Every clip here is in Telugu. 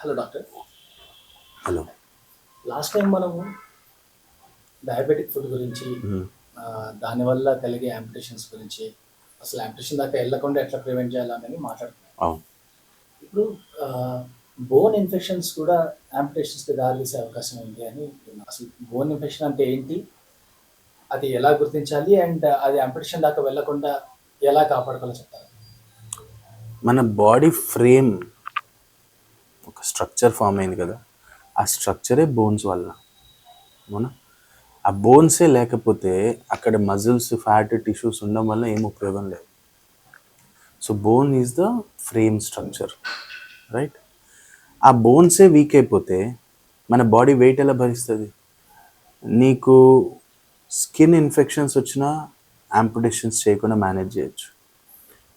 Hello doctor. Hello. Last time మనము డయాబెటిక్ ఫుడ్ గురించి, దానివల్ల కలిగే యాంపిటేషన్స్ గురించి, అసలు యాంపిటేషన్ దాకా వెళ్ళకుండా ఎట్లా ప్రివెంట్ చేయాలని మాట్లాడుకున్నాం. అవును. ఇప్పుడు బోన్ ఇన్ఫెక్షన్స్ కూడా యాంపిటేషన్స్కి దారితీసే అవకాశం ఉంది అని విన్నాం. అసలు బోన్ ఇన్ఫెక్షన్ అంటే ఏంటి, అది ఎలా గుర్తించాలి, అండ్ అది యాంపిటేషన్ దాకా వెళ్ళకుండా ఎలా కాపాడుకోవాలో చెప్తారు. మన బాడీ ఫ్రేమ్ ఒక స్ట్రక్చర్ ఫామ్ అయింది కదా, ఆ స్ట్రక్చరే బోన్స్ వల్ల. అవునా? ఆ బోన్సే లేకపోతే అక్కడ మజిల్స్, ఫ్యాట్, టిష్యూస్ ఉండడం వల్ల ఏం ఉపయోగం లేదు. So bone is the frame structure, right? ఆ బోన్సే వీక్ అయిపోతే మన బాడీ వెయిట్ ఎలా భరిస్తుంది? నీకు స్కిన్ ఇన్ఫెక్షన్స్ వచ్చినా యాంపిటేషన్స్ చేయకుండా మేనేజ్ చేయొచ్చు.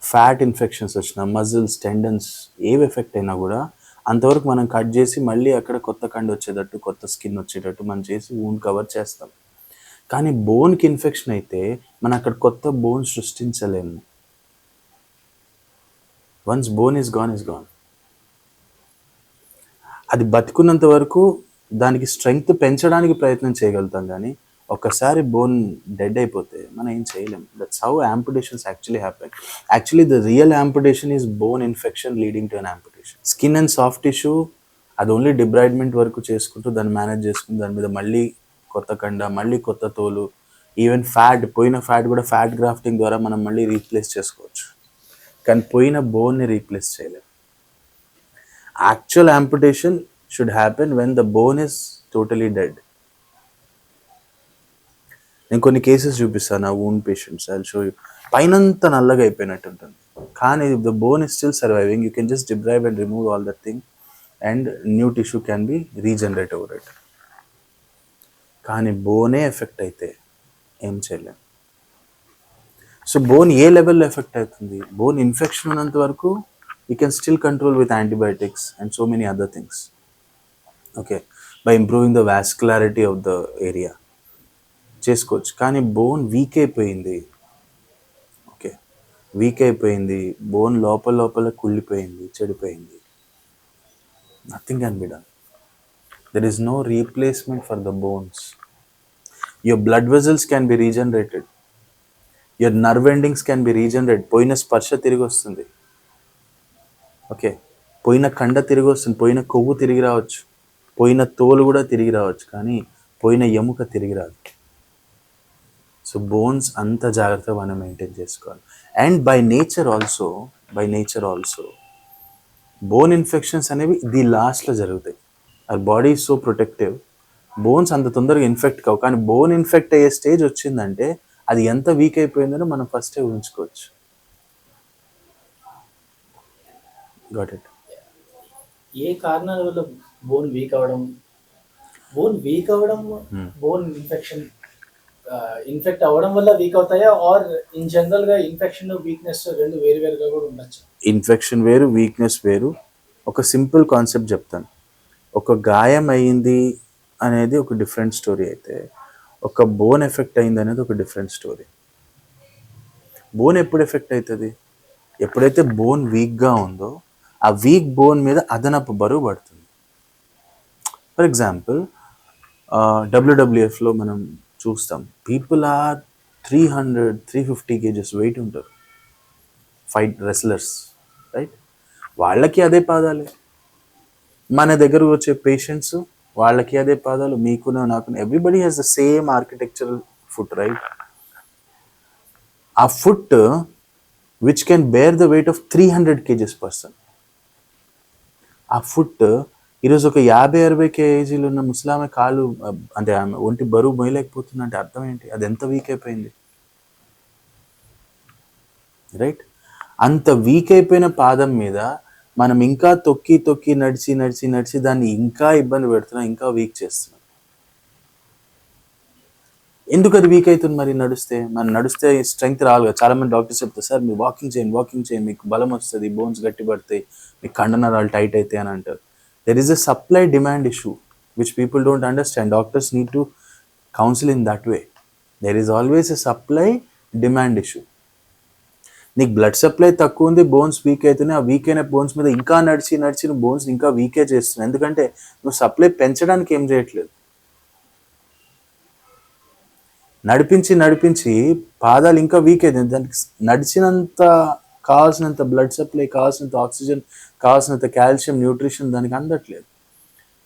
ఫ్యాట్ ఇన్ఫెక్షన్స్ వచ్చినా, మజిల్స్, టెండన్స్ ఏవి ఎఫెక్ట్ అయినా కూడా అంతవరకు మనం కట్ చేసి మళ్ళీ అక్కడ కొత్త కండు వచ్చేటట్టు, కొత్త స్కిన్ వచ్చేటట్టు మనం చేసి వూండ్ కవర్ చేస్తాం. కానీ బోన్కి ఇన్ఫెక్షన్ అయితే మనం అక్కడ కొత్త బోన్ సృష్టించలేము. Once bone is gone is gone. అది బతికున్నంత వరకు దానికి స్ట్రెంగ్త్ పెంచడానికి ప్రయత్నం చేయగలుగుతాం, కానీ ఒక్కసారి బోన్ డెడ్ అయిపోతే మనం ఏం చేయలేం. That's how amputations actually happen. Actually the real amputation is bone infection leading to an amputation. Skin and soft tissue అది ఓన్లీ డిబ్రాయిడ్మెంట్ వరకు చేసుకుంటూ దాన్ని మేనేజ్ చేసుకుంటూ దాని మీద మళ్ళీ కొత్త కండ, మళ్ళీ కొత్త తోలు, ఈవెన్ ఫ్యాట్, పోయిన ఫ్యాట్ కూడా ఫ్యాట్ గ్రాఫ్టింగ్ ద్వారా మనం మళ్ళీ రీప్లేస్ చేసుకోవచ్చు. కానీ పోయిన బోన్ని రీప్లేస్ చేయలేం. Actual amputation should happen when the bone is totally dead. నేను కొన్ని కేసెస్ చూపిస్తాను ఆ wound patients. I will show you. పైనంతా నల్లగా అయిపోయినట్టు ఉంటుంది, కానీ the bone is still surviving. You can just debride and remove all that thing and new tissue can be regenerate over it. కానీ బోనే ఎఫెక్ట్ అయితే ఏం చేయలేం. సో బోన్ ఏ లెవెల్లో ఎఫెక్ట్ అవుతుంది? బోన్ ఇన్ఫెక్షన్ ఉన్నంత వరకు you can still control with antibiotics and so many other things, okay, by improving the vascularity of the area చేసుకోవచ్చు. కానీ బోన్ వీక్ అయిపోయింది, ఓకే, వీక్ అయిపోయింది, బోన్ లోపల లోపల కుళ్ళిపోయింది, చెడిపోయింది, nothing can be done. There is no replacement for the bones. Your blood vessels can be regenerated, your nerve endings can be regenerated. పోయిన స్పర్శ తిరిగి వస్తుంది, ఓకే, పోయిన కండ తిరిగి వస్తుంది, పోయిన కొవ్వు తిరిగి రావచ్చు, పోయిన తోలు కూడా తిరిగి రావచ్చు, కానీ పోయిన ఎముక తిరిగి రాదు. సో బోన్స్ అంత జాగ్రత్తగా మనం మెయింటైన్ చేసుకోవాలి. And by nature also bone infections అనేవి ది లాస్ట్లో జరుగుతాయి. Our body is so protective, bones అంత తొందరగా ఇన్ఫెక్ట్ కావు. కానీ బోన్ ఇన్ఫెక్ట్ అయ్యే స్టేజ్ వచ్చిందంటే అది ఎంత వీక్ అయిపోయిందో మనం ఫస్టే ఊహించుకోవచ్చు. Got it. ఏ కారణాల వల్ల బోన్ వీక్ అవ్వడం, బోన్ ఇన్ఫెక్ట్ అవ్వడం వల్ల వీక్ అవుతాయా, ఆర్ ఇన్ జనరల్ గా ఇన్ఫెక్షన్ వీక్నెస్ రెండు వేరు వేరుగా కూడా ఉండొచ్చు? ఇన్ఫెక్షన్ వేరు, వీక్నెస్ వేరు. ఒక సింపుల్ కాన్సెప్ట్ చెప్తాను. ఒక గాయం అయ్యింది అనేది ఒక డిఫరెంట్ స్టోరీ అయితే, ఒక బోన్ ఎఫెక్ట్ అయింది అనేది ఒక డిఫరెంట్ స్టోరీ. బోన్ ఎప్పుడు ఎఫెక్ట్ అవుతుంది? ఎప్పుడైతే బోన్ వీక్గా ఉందో ఆ వీక్ బోన్ మీద అదనపు బరువు పడుతుంది. ఫర్ ఎగ్జాంపుల్ డబ్ల్యూడబ్ల్యూఎఫ్లో మనం చూస్తాం, పీపుల్ ఆర్ 300-350 kgs వెయిట్ ఉంటారు, ఫైట్ రెస్లర్స్, రైట్? వాళ్ళకి అదే పాదాలే. మన దగ్గర వచ్చే పేషెంట్స్ వాళ్ళకి అదే పాదాలు, మీకు నాకు, everybody has the same architectural foot, right? ఆ foot which can bear the weight of 300 kgs person. ఆ ఫుట్ ఈరోజు ఒక 50-60 kgs ఉన్న ముసలామె కాలు, అంటే ఆమె ఒంటి బరువు మోయలేకపోతుంది అంటే అర్థం ఏంటి? అది ఎంత వీక్ అయిపోయింది, రైట్? అంత వీక్ అయిపోయిన పాదం మీద మనం ఇంకా తొక్కి తొక్కి నడిచి నడిచి నడిచి దాన్ని ఇంకా ఇబ్బంది పెడుతున్నాం, ఇంకా వీక్ చేస్తున్నాం. ఎందుకు అది వీక్ అవుతుంది? మరి మనం నడిస్తే స్ట్రెంగ్త్ రావాలి. చాలా మంది డాక్టర్స్ చెప్తారు, సార్ మీరు వాకింగ్ చేయండి, మీకు బలం వస్తుంది, బోన్స్ గట్టి పడతాయి, మీకు కండనరాలు టైట్ అవుతాయి అని అంటారు. There is a supply demand issue which people don't understand. Doctors need to counsel in that way. There is always a supply demand issue. నీకు బ్లడ్ సప్లై తక్కువ ఉంది, బోన్స్ వీక్ అవుతున్నాయి, ఆ వీక్ అయిన బోన్స్ మీద ఇంకా నడిచి నడిచి నువ్వు బోన్స్ ఇంకా వీకే చేస్తున్నావు. ఎందుకంటే నువ్వు సప్లై పెంచడానికి ఏం చేయట్లేదు, నడిపించి నడిపించి పాదాలు ఇంకా వీక్ అవుతుంది. దానికి నడిచినంత కావాల్సినంత బ్లడ్ సప్లై, కావాల్సినంత ఆక్సిజన్, కావాల్సినంత కాల్షియం, న్యూట్రిషన్ దానికి అందట్లేదు.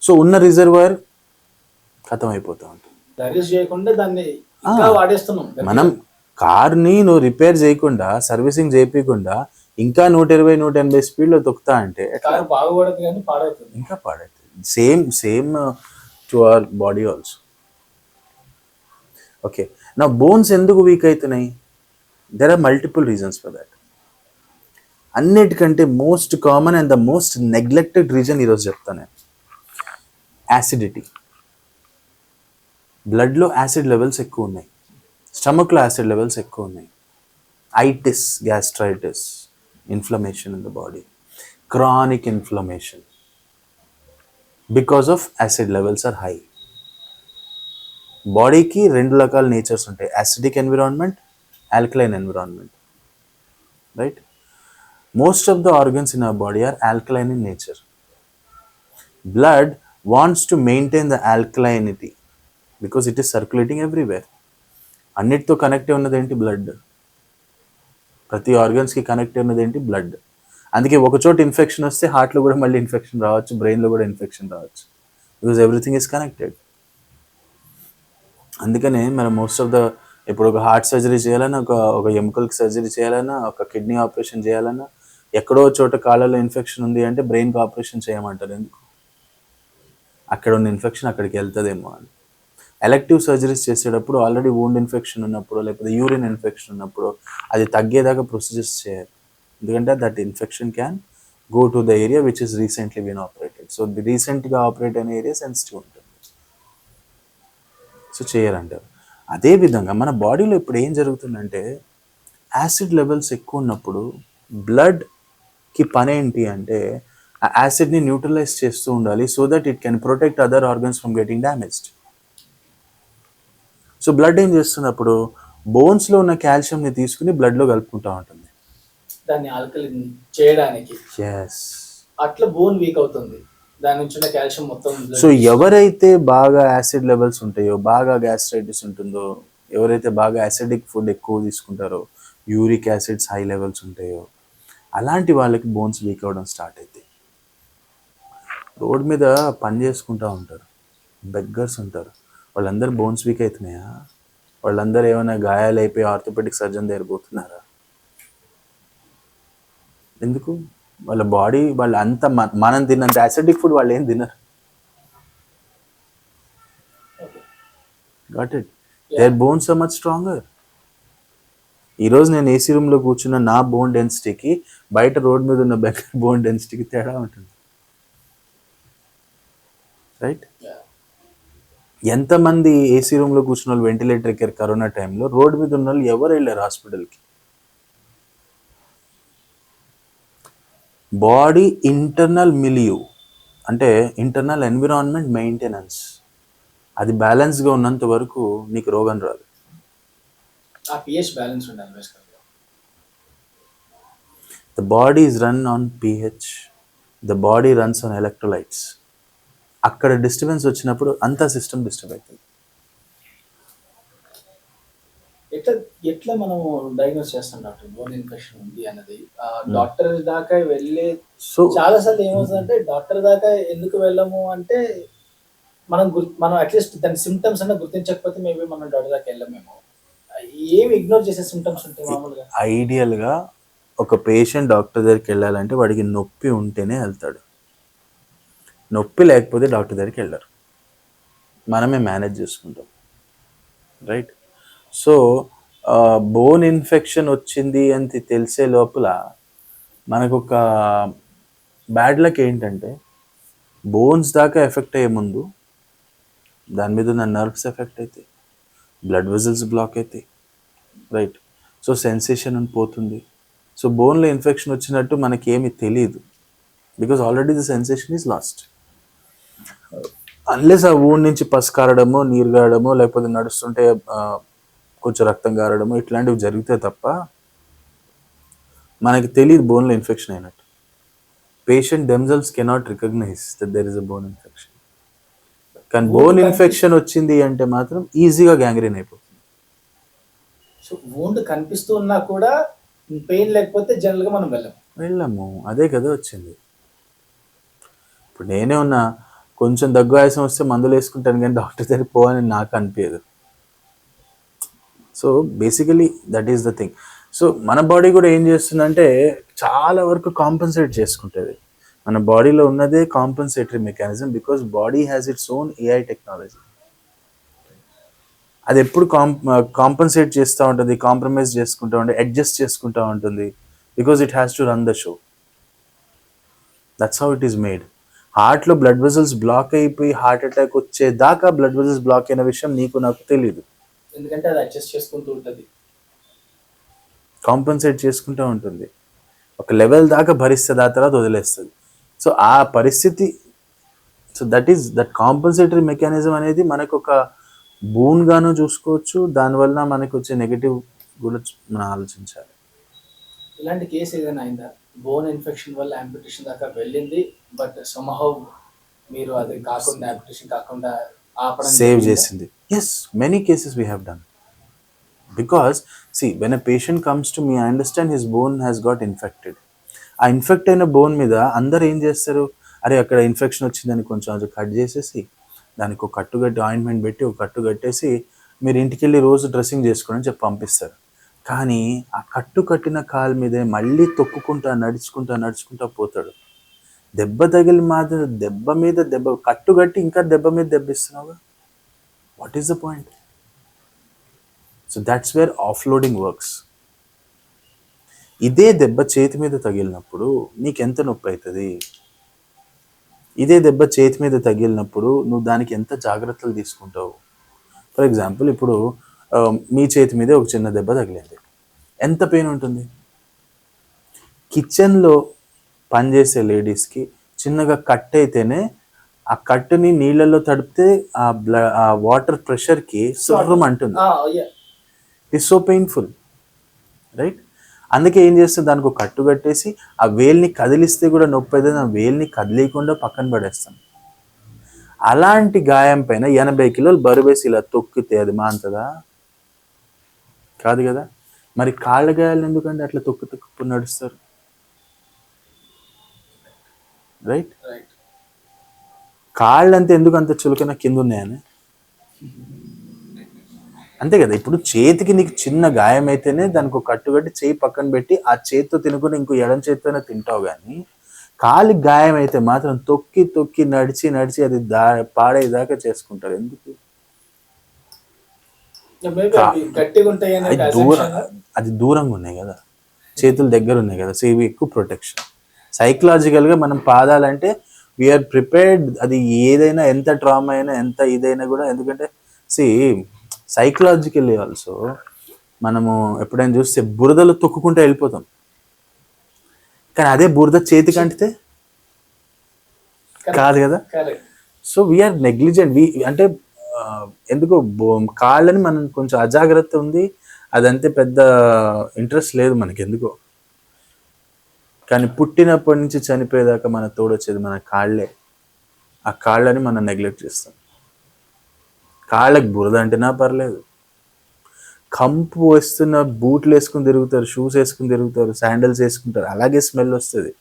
సో ఉన్న రిజర్వాయర్ ఖతం అయిపోతూ ఉంటుంది. సర్వీస్ చేయకుండా దాన్ని ఇంకా వాడేస్తున్నాం. మనం కార్ని నువ్వు రిపేర్ చేయకుండా, సర్వీసింగ్ చేయకుండా ఇంకా 120-180 స్పీడ్లో తొక్కుతా అంటే కారు బాగుపడదు కానీ పాడవుతుంది. ఇంకా పాడవుతుంది. Same to our body also. Okay, నా బోన్స్ ఎందుకు వీక్ అవుతున్నాయి? There are multiple reasons for that. అన్నిటికంటే most common and the most neglected reason ఈరోజు చెప్తాను నేను. యాసిడిటీ. బ్లడ్లో యాసిడ్ లెవెల్స్ ఎక్కువ ఉన్నాయి, స్టమక్లో యాసిడ్ లెవెల్స్ ఎక్కువ ఉన్నాయి. Itis, gastritis, inflammation in the body, chronic inflammation because of acid levels are high. బాడీకి రెండు రకాల నేచర్స్ ఉంటాయి, acidic environment, alkaline environment, right? Most of the organs in our body are alkaline in nature. Blood wants to maintain the alkalinity because it is circulating everywhere. అన్నిటితో కనెక్ట్ ఉన్నది ఏంటి? బ్లడ్. ప్రతి ఆర్గన్స్కి కనెక్ట్ ఉన్నది ఏంటి? బ్లడ్. అందుకే ఒక చోట ఇన్ఫెక్షన్ వస్తే హార్ట్లో కూడా మళ్ళీ ఇన్ఫెక్షన్ రావచ్చు, బ్రెయిన్లో కూడా ఇన్ఫెక్షన్ రావచ్చు, బికాజ్ ఎవ్రీథింగ్ ఈజ్ కనెక్టెడ్. అందుకనే మనం మోస్ట్ ఆఫ్ ద ఇప్పుడు ఒక హార్ట్ సర్జరీ చేయాలన్నా, ఒక ఎముకలకి సర్జరీ చేయాలన్నా, ఒక కిడ్నీ ఆపరేషన్ చేయాలన్నా, ఎక్కడో చోట కాళ్ళలో ఇన్ఫెక్షన్ ఉంది అంటే బ్రెయిన్కి ఆపరేషన్ చేయమంటారు. ఎందుకు? అక్కడ ఉన్న ఇన్ఫెక్షన్ అక్కడికి వెళ్తుందేమో అని. ఎలెక్టివ్ సర్జరీస్ చేసేటప్పుడు ఆల్రెడీ వూండ్ ఇన్ఫెక్షన్ ఉన్నప్పుడు, లేకపోతే యూరిన్ ఇన్ఫెక్షన్ ఉన్నప్పుడు అది తగ్గేదాకా ప్రొసీజర్స్ చేయాలి. ఎందుకంటే that infection can go to the area which is recently been operated. So రీసెంట్గా ఆపరేట్ అయిన ఏరియా సెన్సిటివ్ ఉంటుంది, సో చేయాలంటారు. అదేవిధంగా మన బాడీలో ఇప్పుడు ఏం జరుగుతుందంటే, యాసిడ్ లెవెల్స్ ఎక్కువ ఉన్నప్పుడు బ్లడ్కి పని ఏంటి అంటే ఆ యాసిడ్ని న్యూట్రలైజ్ చేస్తూ ఉండాలి, so that it can protect other organs from getting damaged. So blood ఏం చేస్తున్నప్పుడు బోన్స్లో ఉన్న కాల్షియంని తీసుకుని బ్లడ్లో కలుపుకుంటూ ఉంటుంది, దాన్ని ఆల్కలిన్ చేయడానికి. ఎస్, అట్లా బోన్ వీక్ అవుతుంది, దాని నుంచి ఉన్న కాల్షియం మొత్తం. సో ఎవరైతే బాగా యాసిడ్ లెవెల్స్ ఉంటాయో, బాగా గ్యాస్ట్రైటిస్ ఉంటుందో, ఎవరైతే బాగా యాసిడిక్ ఫుడ్ ఎక్కువ తీసుకుంటారో, యూరిక్ యాసిడ్స్ హై లెవెల్స్ ఉంటాయో, అలాంటి వాళ్ళకి బోన్స్ వీక్ అవ్వడం స్టార్ట్ అవుతాయి. రోడ్ మీద పని చేసుకుంటూ ఉంటారు, బెగ్గర్స్ ఉంటారు, వాళ్ళందరూ బోన్స్ వీక్ అవుతున్నాయా? వాళ్ళందరూ ఏమైనా గాయాలు అయిపోయి ఆర్థోపెడిక్ సర్జన్ దగ్గర పోతున్నారా? ఎందుకు? వాళ్ళ బాడీ, వాళ్ళు అంత మనం తిన్నంత యాసిడిక్ ఫుడ్ వాళ్ళు ఏం తినరు. Got it? There bones are much stronger. ఈరోజు నేను ఏసీ రూమ్లో కూర్చున్న నా బోన్ డెన్సిటీకి బయట రోడ్ మీద ఉన్న బెగ్గర్ బోన్ డెన్సిటీకి తేడా ఉంటుంది, రైట్? ఎంతమంది ఏసీ రూమ్లో కూర్చున్న వాళ్ళు వెంటిలేటర్ ఎక్కారు కరోనా టైంలో, రోడ్ మీద ఉన్న వాళ్ళు ఎవరు వెళ్ళారు హాస్పిటల్కి? బాడీ ఇంటర్నల్ మిలియూ అంటే ఇంటర్నల్ ఎన్విరాన్మెంట్ మెయింటెనెన్స్, అది బ్యాలెన్స్గా ఉన్నంత వరకు నీకు రోగం రాదు. ఆ pH బ్యాలెన్స్ ఉండాలి బేసికల్గా. The body is run on pH, the body runs on electrolytes. అక్కడ డిస్టర్బెన్స్ వచ్చినప్పుడు అంతా సిస్టమ్ డిస్టర్బ్ అవుతుంది. ఎట్లా మనం డయాగ్నోస్ చేస్తాం డాక్టర్ బోన్ ఇన్ఫెక్షన్ ఉంది అన్నది? డాక్టర్ దాకా వెళ్ళే చాలా సార్లు ఏమవుతుందంటే, డాక్టర్ దాకా ఎందుకు వెళ్ళము అంటే మనం అట్లీస్ట్ దాని సిమ్టమ్స్ అన్న గుర్తించకపోతే మేబీ మనం డాక్టర్ దాకా వెళ్ళమేమో. ఏమి ఇగ్నోర్ చేసే సిమ్టమ్స్ ఉంటాయి మామూలుగా? ఐడియల్గా ఒక పేషెంట్ డాక్టర్ దగ్గరికి వెళ్ళాలంటే వాడికి నొప్పి ఉంటేనే వెళ్తాడు, నొప్పి లేకపోతే డాక్టర్ దగ్గరికి వెళ్ళరు, మనమే మేనేజ్ చేసుకుంటాం, రైట్? సో బోన్ ఇన్ఫెక్షన్ వచ్చింది అని తెలిసే లోపల మనకు ఒక బ్యాడ్ లక్ ఏంటంటే, బోన్స్ దాకా ఎఫెక్ట్ అయ్యే ముందు దాని మీద ఉన్న నర్వ్స్ ఎఫెక్ట్ అవుతాయి, బ్లడ్ వెజల్స్ బ్లాక్ అవుతాయి, రైట్? సో సెన్సేషన్ అని పోతుంది. సో బోన్లో ఇన్ఫెక్షన్ వచ్చినట్టు మనకి ఏమి తెలియదు, because already the sensation is lost. Unless ఆ ఊడి నుంచి పసు కారడమో, నీరు గారడమో, లేకపోతే నడుస్తుంటే కొంచెం రక్తం గారడమో ఇట్లాంటివి జరిగితే తప్ప మనకి తెలియదు బోన్లో ఇన్ఫెక్షన్ అయినట్టు. Patient themselves cannot recognize that there is a bone infection. కానీ Wound బోన్ కనిపి- ఇన్ఫెక్షన్ వచ్చింది అంటే మాత్రం ఈజీగా గ్యాంగ్రీన్ అయిపోతుంది. సో వూండ్ కనిపిస్తూ ఉన్నా కూడా పెయిన్ లేకపోతే జనరల్ గా మనం వెళ్ళాము, అదే కదా వచ్చింది. ఇప్పుడు నేనే ఉన్నా, కొంచెం దగ్గు ఆయాసం వస్తే మందులు వేసుకుంటాను కానీ డాక్టర్ దగ్గరికి పోవని నాకు అనిపించదు. So basically that is the thing. So మన బాడీ కూడా ఏం చేస్తుందంటే చాలా వరకు కాంపన్సేట్ చేసుకుంటుంది. మన బాడీలో ఉన్నదే compensatory mechanism, because body has its own AI technology. అది ఎప్పుడు కాంపన్సేట్ చేస్తూ ఉంటుంది, కాంప్రమైజ్ చేసుకుంటూ ఉంటుంది, అడ్జస్ట్ చేసుకుంటూ ఉంటుంది, because it has to run the show. That's how it is made. హార్ట్లో బ్లడ్ వెజల్స్ బ్లాక్ అయిపోయి హార్ట్ అటాక్ వచ్చేదాకా బ్లడ్ వెజల్స్ బ్లాక్ అయిన విషయం నీకు నాకు తెలియదు. ఎందుకంటే అది అడ్జస్ట్ చేసుకుంటూ ఉంటుంది, కాంపన్సేట్ చేసుకుంటూ ఉంటుంది, ఒక లెవెల్ దాకా భరిస్తుంది, ఆ తర్వాత వదిలేస్తుంది. సో ఆ పరిస్థితి, సో దట్ కాంపన్సేటరీ మెకానిజం అనేది మనకు ఒక బూన్గాను చూసుకోవచ్చు. దానివల్ల మనకు వచ్చే నెగిటివ్ కూడా మనం ఆలోచించాలి. ఇలాంటి కేసు ఏదైనా అయిందా? బోన్ ఇన్ఫెక్షన్ వల్ల యాంపిటేషన్ దాకా వెళ్ళింది, బట్ సమ్హౌ మీరు అది కాకుండా యాంపిటేషన్ కాకుండా ఆపడం సేవ్ జరిగిందా? చేసింది. Yes, many cases we have done. Because see when a patient comes to me, I understand his bone has got infected. ఆ ఇన్ఫెక్ట్ అయిన బోన్ మీద అందరు ఏం చేస్తారు, అరే అక్కడ ఇన్ఫెక్షన్ వచ్చిందని కొంచెం అది కట్ చేసేసి దానికి ఒక కట్టుగట్టి ఆయింట్మెంట్ పెట్టి ఒక కట్టు కట్టేసి మీరు ఇంటికి వెళ్ళి రోజు డ్రెస్సింగ్ చేసుకోండి అని చెప్పి పంపిస్తారు. కానీ ఆ కట్టు కట్టిన కాలు మీదే మళ్ళీ తొక్కుకుంటా నడుచుకుంటా పోతాడు. దెబ్బ తగిలి మాత్రం దెబ్బ మీద దెబ్బ, కట్టు కట్టి ఇంకా దెబ్బ మీద దెబ్బిస్తున్నావుగా. What is the point? So that's where offloading works. ఇదే దెబ్బ చేతి మీద తగిలినప్పుడు నీకెంత నొప్పి అవుతుంది? ఇదే దెబ్బ చేతి మీద తగిలినప్పుడు నువ్వు దానికి ఎంత జాగ్రత్తలు తీసుకుంటావు? ఫర్ ఎగ్జాంపుల్ ఇప్పుడు మీ చేతి మీదే ఒక చిన్న దెబ్బ తగిలింది, ఎంత పెయిన్ ఉంటుంది? కిచెన్లో పనిచేసే లేడీస్కి చిన్నగా కట్ అయితేనే ఆ కట్టుని నీళ్ళల్లో తడిపితే ఆ వాటర్ ప్రెషర్కి సుర్రం అంటుంది. It's so painful, right? అందుకే ఏం చేస్తుంది, దానికి ఒక కట్టు కట్టేసి ఆ వేల్ని కదిలిస్తే కూడా నొప్పి అవుతుంది, ఆ వేల్ని కదిలేయకుండా పక్కన పడేస్తాం. అలాంటి గాయం పైన 80 కిలోలు బరువేసి ఇలా తొక్కితే అది మాంతదా? కాదు కదా. మరి కాళ్ళ గాయాలు ఎందుకంటే అట్లా తొక్కు నడుస్తారు, రైట్? కాళ్ళంతా ఎందుకు అంత చులకన కింద ఉన్నాయని, అంతే కదా. ఇప్పుడు చేతికి నీకు చిన్న గాయం అయితేనే దానికి ఒక కట్టుకట్టి చేయి పక్కన పెట్టి ఆ చేతితో తినుకుని ఇంకో ఎడం చేతితోనే తింటావు. కానీ కాలికి గాయం అయితే మాత్రం తొక్కి నడిచి అది పాడేదాకా చేసుకుంటారు. ఎందుకు? అది దూరంగా ఉన్నాయి కదా, చేతులు దగ్గర ఉన్నాయి కదా, సో ఇవి ఎక్కువ ప్రొటెక్షన్. సైకలాజికల్గా మనం పాదాలంటే వీఆర్ ప్రిపేర్డ్. అది ఏదైనా ఎంత ట్రామా అయినా ఎంత ఇదైనా కూడా, ఎందుకంటే సైకలాజికల్లీ ఆల్సో మనము ఎప్పుడైనా చూస్తే బురదలో తొక్కుకుంటూ వెళ్ళిపోతాం, కానీ అదే బురద చేతికి అంటితే కాదు కదా. So we are negligent. అంటే ఎందుకో కాళ్ళని మనం కొంచెం అజాగ్రత్త ఉంది, అదంతే పెద్ద ఇంట్రెస్ట్ లేదు మనకి ఎందుకో. కానీ పుట్టినప్పటి నుంచి చనిపోయేదాకా మన తోడొచ్చేది మన కాళ్ళే. ఆ కాళ్ళని మనం నెగ్లెక్ట్ చేస్తాం. కాళ్ళకి బురద అంటేనా పర్లేదు, కంపు వస్తున్న బూట్లు వేసుకుని తిరుగుతారు, షూస్ వేసుకుని తిరుగుతారు, శాండల్స్ వేసుకుంటారు, అలాగే స్మెల్ వస్తుంది.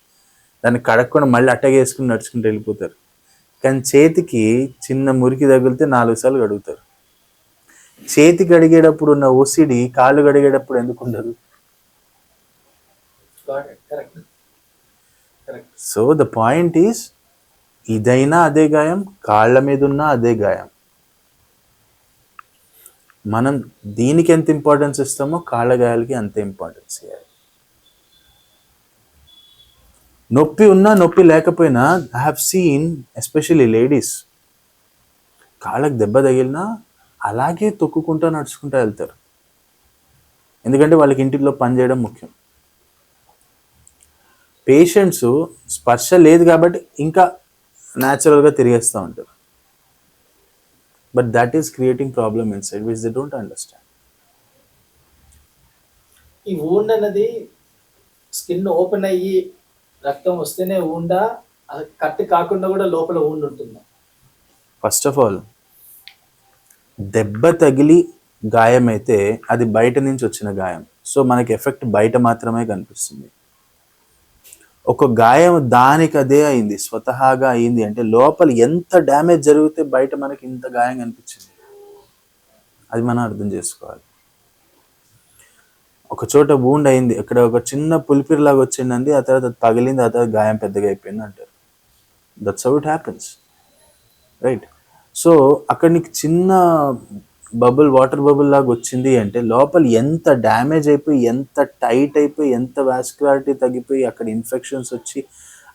దాన్ని కడగకుండా మళ్ళీ అట్టగే వేసుకుని నడుచుకుంటూ వెళ్ళిపోతారు. కానీ చేతికి చిన్న మురికి తగిలితే 4 సార్లు కడుగుతారు. చేతి కడిగేటప్పుడు ఉన్న ఓసిడి కాళ్ళు కడిగేటప్పుడు ఎందుకు ఉండదు? సో ద పాయింట్ ఈస్, ఇదైనా అదే గాయం, కాళ్ళ మీద ఉన్నా అదే గాయం. మనం దీనికి ఎంత ఇంపార్టెన్స్ ఇస్తామో కాళ్ళ గాయాలకి అంతే ఇంపార్టెన్స్ ఇవ్వాలి. నొప్పి ఉన్నా నొప్పి లేకపోయినా I have seen especially ladies కాళ్ళకి దెబ్బ తగిలినా అలాగే తొక్కుకుంటూ నడుచుకుంటూ వెళ్తారు. ఎందుకంటే వాళ్ళకి ఇంటిలో పని చేయడం ముఖ్యం. పేషెంట్స్ స్పర్శ లేదు కాబట్టి ఇంకా న్యాచురల్గా తిరిగేస్తూ ఉంటారు. But that is creating problem inside which they don't understand. ఈ వూండ్ అనేది స్కిన్ ఓపెన్ అయ్యి రక్తం వస్తేనే ఉందా, అది కట్ కాకుండా కూడా లోపల ఉంటుందా? ఫస్ట్ ఆఫ్ ఆల్ దెబ్బ తగిలి గాయం అయితే అది బయట నుంచి వచ్చిన గాయం, సో మనకి ఎఫెక్ట్ బయట మాత్రమే కనిపిస్తుంది. ఒక గాయం దానికి అదే అయింది, స్వతహాగా అయింది అంటే లోపల ఎంత డ్యామేజ్ జరిగితే బయట మనకి ఇంత గాయం కనిపించింది, అది మనం అర్థం చేసుకోవాలి. ఒక చోట వూండ్ అయింది, అక్కడ ఒక చిన్న పులిపిరిలాగా వచ్చిందండి, ఆ తర్వాత తగిలింది, ఆ తర్వాత గాయం పెద్దగా అయిపోయింది అంటారు. That's how it happens, right? So అక్కడ నీకు చిన్న బబుల్, వాటర్ బబుల్ లాగా వచ్చింది అంటే లోపల ఎంత డ్యామేజ్ అయిపోయి, ఎంత టైట్ అయిపోయి, ఎంత వాస్కులారిటీ తగ్గిపోయి, అక్కడ ఇన్ఫెక్షన్స్ వచ్చి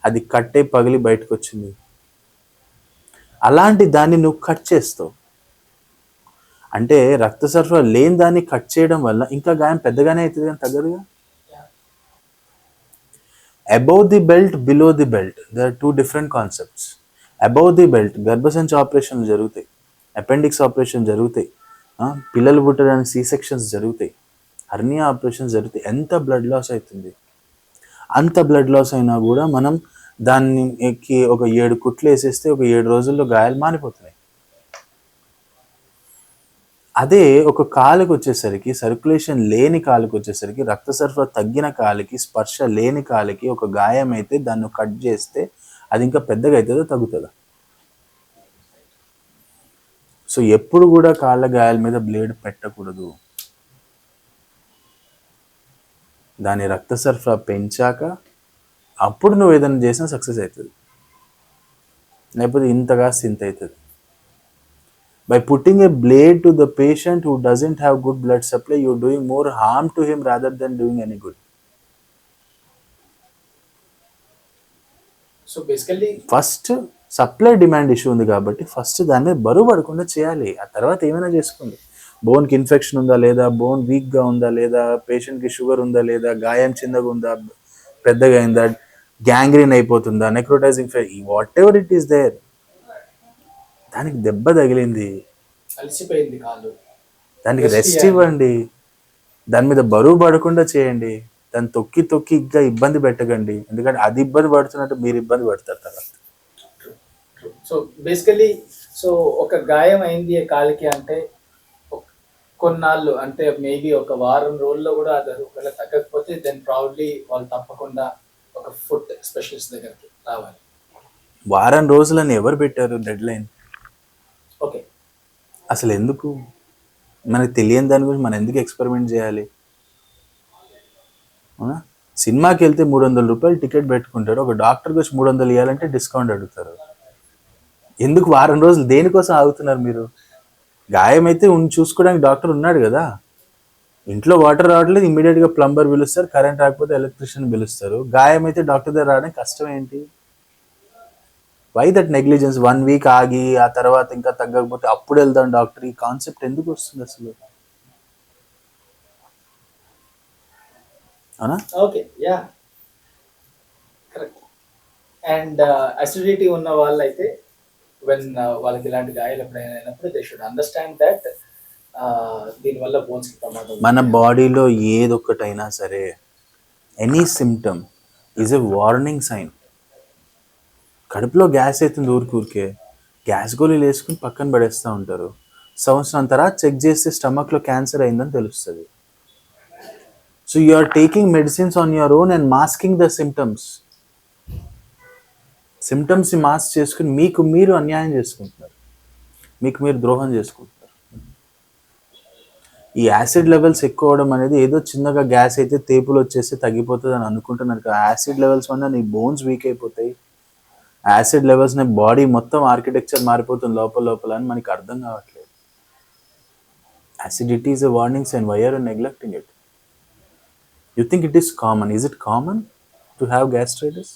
అది కట్ అయి పగిలి బయటకు వచ్చింది. అలాంటి దాన్ని నువ్వు కట్ చేస్తావు అంటే రక్త సరఫరా లేని దాన్ని కట్ చేయడం వల్ల ఇంకా గాయం పెద్దగానే అవుతుంది కానీ తగ్గదుగా. Above the belt, below the belt, they are 2 different concepts. Above the belt గర్భసంచి ఆపరేషన్లు జరుగుతాయి, అపెండిక్స్ ఆపరేషన్ జరుగుతాయి, పిల్లలు పుట్టడానికి సి సెక్షన్స్ జరుగుతాయి, హర్నియా ఆపరేషన్స్ జరుగుతాయి. ఎంత బ్లడ్ లాస్ అవుతుంది, అంత బ్లడ్ లాస్ అయినా కూడా మనం దాన్ని ఎక్కి ఒక 7 కుట్లు వేసేస్తే ఒక 7 రోజుల్లో గాయాలు మానిపోతున్నాయి. అదే ఒక కాలుకి వచ్చేసరికి, సర్క్యులేషన్ లేని కాలుకి వచ్చేసరికి, రక్త సరఫరా తగ్గిన కాలికి, స్పర్శ లేని కాలికి ఒక గాయం అయితే దాన్ని కట్ చేస్తే అది ఇంకా పెద్దగా అవుతుందో తగ్గుతుందా? సో ఎప్పుడు కూడా కాళ్ళ గాయాల మీద బ్లేడ్ పెట్టకూడదు. దాని రక్త సరఫరా పెంచాక అప్పుడు నువ్వు ఏదైనా చేసినా సక్సెస్ అవుతుంది, లేకపోతే ఇంతగా ఇంత అవుతుంది. By putting a blade to the patient who doesn't have good blood supply, you're doing more harm to him rather than doing any good. So basically first supply demand issue ఉంది కాబట్టి ఫస్ట్ దాని మీద బరువు పడకుండా చేయాలి, ఆ తర్వాత ఏమైనా చేసుకోండి. బోన్కి ఇన్ఫెక్షన్ ఉందా లేదా, బోన్ వీక్గా ఉందా లేదా, పేషెంట్కి షుగర్ ఉందా లేదా, గాయం చిన్నగా ఉందా పెద్దగా అయిందా, గ్యాంగ్రీన్ అయిపోతుందా, necrotizing whatever it is there, దానికి దెబ్బ తగిలింది, అలసిపోయింది కాలు, దానికి రెస్ట్ ఇవ్వండి, దాని మీద బరువు పడకుండా చేయండి, దాన్ని తొక్కి తొక్కి ఇంకా ఇబ్బంది పెట్టకండి, ఎందుకంటే అది ఇబ్బంది పడుతున్నట్టు మీరు ఇబ్బంది పడతారు తర్వాత. సో బేసికలీ సో ఒక గాయం అయింది కాలికి అంటే కొన్నాళ్ళు అంటే మేబీ ఒక వారం రోజుల్లో కూడా అది ఒకవేళ తగ్గకపోతే దెన్ ప్రాబ్లీ వాళ్ళు తప్పకుండా ఒక ఫుట్ స్పెషలిస్ట్ దగ్గరికి రావాలి. వారం రోజులని ఎవరు పెట్టారు డెడ్ లైన్? ఓకే, అసలు ఎందుకు? మనకు తెలియని దాని గురించి మనం ఎందుకు ఎక్స్పెరిమెంట్ చేయాలి? అవునా? సినిమాకి వెళ్తే 300 రూపాయలు టికెట్ పెట్టుకుంటారు, ఒక డాక్టర్కి వచ్చి 300 ఇవ్వాలంటే డిస్కౌంట్ అడుగుతారు. ఎందుకు వారం రోజులు దేనికోసం ఆగుతున్నారు మీరు? గాయం అయితే చూసుకోవడానికి డాక్టర్ ఉన్నాడు కదా, ఇంట్లో వాటర్ రావట్లేదు ఇమీడియట్గా ప్లంబర్ పిలుస్తారు, కరెంట్ రాకపోతే ఎలక్ట్రీషియన్ పిలుస్తారు. గాయం అయితే డాక్టర్ దగ్గర రావడానికి కష్టం ఏంటి? Why that negligence? 1 వీక్ ఆగి ఆ తర్వాత ఇంకా తగ్గకపోతే అప్పుడు వెళ్దాం డాక్టర్, ఈ కాన్సెప్ట్ ఎందుకు వస్తుంది అసలు? అవునా? Okay, yeah correct. And acidity ఉన్న వాళ్ళైతే వెన్ వాళ్ళకి ఇలాంటి గాయాలు ఎప్పుడైనా అయినప్పుడు దే షుడ్ అండర్స్టాండ్ దట్ దీనివల్ల బోన్స్కి ప్రమాదం. మన బాడీలో ఏదొక్కటైనా సరే, any symptom is a warning sign. కడుపులో గ్యాస్ అవుతుంది ఊరికే గ్యాస్ గోళీలు వేసుకుని పక్కన పడేస్తూ ఉంటారు, సంవత్సరం తర్వాత చెక్ చేస్తే స్టమక్లో క్యాన్సర్ అయిందని తెలుస్తుంది. So you are taking medicines on your own and masking the సిమ్టమ్స్ని మాస్క్ చేసుకుని మీకు మీరు అన్యాయం చేసుకుంటున్నారు, మీకు మీరు ద్రోహం చేసుకుంటున్నారు. ఈ యాసిడ్ లెవెల్స్ ఎక్కువ అవడం అనేది ఏదో చిన్నగా గ్యాస్ అయితే తేపులు వచ్చేస్తే తగ్గిపోతుంది అని అనుకుంటున్నారు. యాసిడ్ లెవెల్స్ వల్ల నీ బోన్స్ వీక్ అయిపోతాయి, యాసిడ్ లెవెల్స్ నీ బాడీ మొత్తం ఆర్కిటెక్చర్ మారిపోతుంది లోపల అని మనకి అర్థం కావట్లేదు. Acidity is a warning sign, why are you neglecting it? You think it is common? Is it common to have gastritis?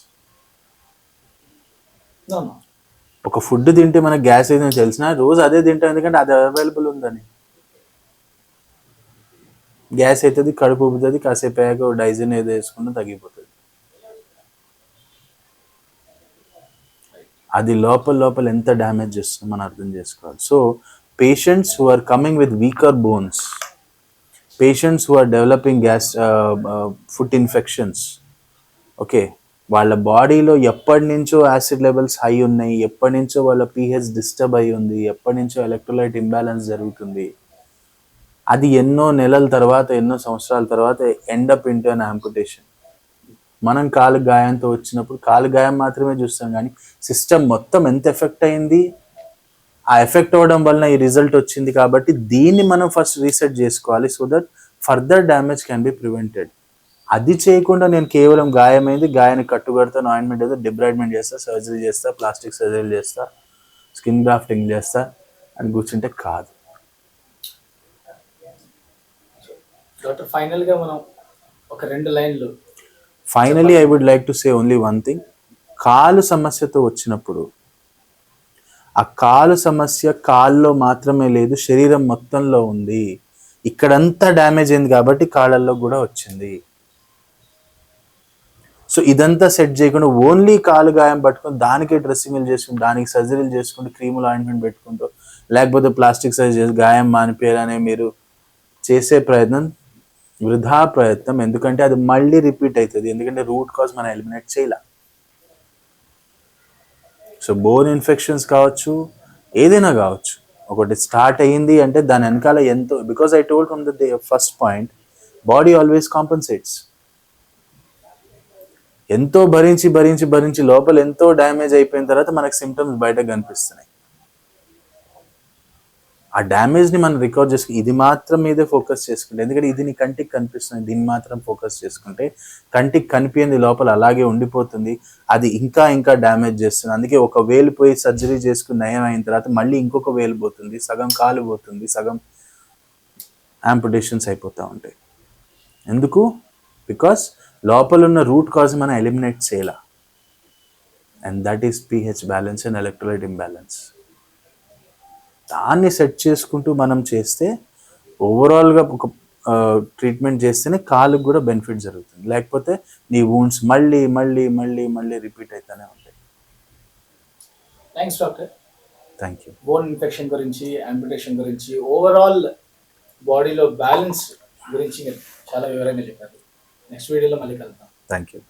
ఒక ఫుడ్ తింటే మనకు గ్యాస్ అయిందని తెలిసిన రోజు అదే తింటాం, ఎందుకంటే అది అవైలబుల్ ఉందని. గ్యాస్ అవుతుంది, కడుపు ఉబ్బుతుంది, కాసేపు అయ్యాక డైజన్ ఏదో వేసుకుంటే తగ్గిపోతుంది. అది లోపల ఎంత డ్యామేజ్ చేస్తుందో మనం అర్థం చేసుకోవాలి. So patients who are coming with weaker bones, patients who are developing foot infections, okay, వాళ్ళ బాడీలో ఎప్పటి నుంచో యాసిడ్ లెవెల్స్ హై ఉన్నాయి, ఎప్పటి నుంచో వాళ్ళ pH డిస్టర్బ్ అయి ఉంది, ఎప్పటి నుంచో ఎలక్ట్రోలైట్ ఇంబ్యాలెన్స్ జరుగుతుంది. అది ఎన్నో నెలల తర్వాత, ఎన్నో సంవత్సరాల తర్వాత ఎండప్ ఇంటూ అన్ ఆంపుటేషన్. మనం కాలు గాయంతో వచ్చినప్పుడు కాలు గాయం మాత్రమే చూస్తాం, కానీ సిస్టమ్ మొత్తం ఎంత ఎఫెక్ట్ అయింది, ఆ ఎఫెక్ట్ అవ్వడం వలన ఈ రిజల్ట్ వచ్చింది. కాబట్టి దీన్ని మనం ఫస్ట్ రీసెట్ చేసుకోవాలి, so that further damage can be prevented. అది చేయకుండా నేను కేవలం గాయమైంది, గాయాన్ని కట్టుకడతాను, ఆయింట్మెంట్ చేస్తా, డిబ్రైడ్మెంట్ చేస్తా, సర్జరీ చేస్తా, ప్లాస్టిక్ సర్జరీ చేస్తా, స్కిన్ గ్రాఫ్టింగ్ చేస్తా అని కూర్చుంటే కాదు. డాక్టర్ ఫైనల్గా మనం ఒక 2 లైన్లు finally I would like to say only one thing. కాలు సమస్యతో వచ్చినప్పుడు ఆ కాలు సమస్య కాల్లో మాత్రమే లేదు, శరీరం మొత్తంలో ఉంది. ఇక్కడంతా డ్యామేజ్ అయింది కాబట్టి కాళ్ళల్లో కూడా వచ్చింది. సో ఇదంతా సెట్ చేయకుండా ఓన్లీ కాలు గాయం పట్టుకొని దానికే డ్రెస్సింగ్లు చేసుకుంటూ, దానికి సర్జరీలు చేసుకుంటూ, క్రీములు ఆయింట్మెంట్ పెట్టుకుంటూ, లేకపోతే ప్లాస్టిక్ సర్జరీ చేసి గాయం మానిపోయారనే మీరు చేసే ప్రయత్నం వృధా ప్రయత్నం. ఎందుకంటే అది మళ్ళీ రిపీట్ అవుతుంది, ఎందుకంటే రూట్ కాజ్ మనం ఎలిమినేట్ చేయాల. సో బోన్ ఇన్ఫెక్షన్స్ కావచ్చు, ఏదైనా కావచ్చు, ఒకటి స్టార్ట్ అయ్యింది అంటే దాని వెనకాల ఎంతో, because I told from the first point, body always compensates. ఎంతో భరించి భరించి భరించి లోపల ఎంతో డ్యామేజ్ అయిపోయిన తర్వాత మనకు సిమ్టమ్స్ బయటకు కనిపిస్తున్నాయి. ఆ డ్యామేజ్ని మనం రికవర్ చేసుకుని ఇది మాత్రం మీదే ఫోకస్ చేసుకుంటే, ఎందుకంటే ఇది నీ కంటికి కనిపిస్తుంది, దీన్ని మాత్రం ఫోకస్ చేసుకుంటే కంటికి కనిపించింది లోపల అలాగే ఉండిపోతుంది, అది ఇంకా ఇంకా డ్యామేజ్ చేస్తుంది. అందుకే ఒక వేలు పోయి సర్జరీ చేసుకుని నయం అయిన తర్వాత మళ్ళీ ఇంకొక వేలు పోతుంది, సగం కాలు పోతుంది, సగం యాంపుటేషన్స్ అయిపోతూ ఉంటాయి. ఎందుకు? బికాస్ లోపల ఉన్న రూట్ కాజ్ మనం ఎలిమినేట్ చేయాల, and that is pH balance and electrolyte imbalance. దాన్ని సెట్ చేసుకుంటూ మనం చేస్తే ఓవరాల్గా ఒక ట్రీట్మెంట్ చేస్తేనే కాలుకు కూడా బెనిఫిట్ జరుగుతుంది. లేకపోతే నీ వూండ్స్ మళ్ళీ మళ్ళీ మళ్ళీ మళ్ళీ రిపీట్ అవుతూనే ఉంటాయి. Thanks doctor. Thank you. Bone infection గురించి, యాంపుటేషన్ గురించి, ఓవరాల్ బాడీలో బ్యాలెన్స్ గురించి మీరు చాలా వివరంగా చెప్పారు. నెక్స్ట్ వీడియోలో మళ్ళీ కలుద్దాం. Thank you.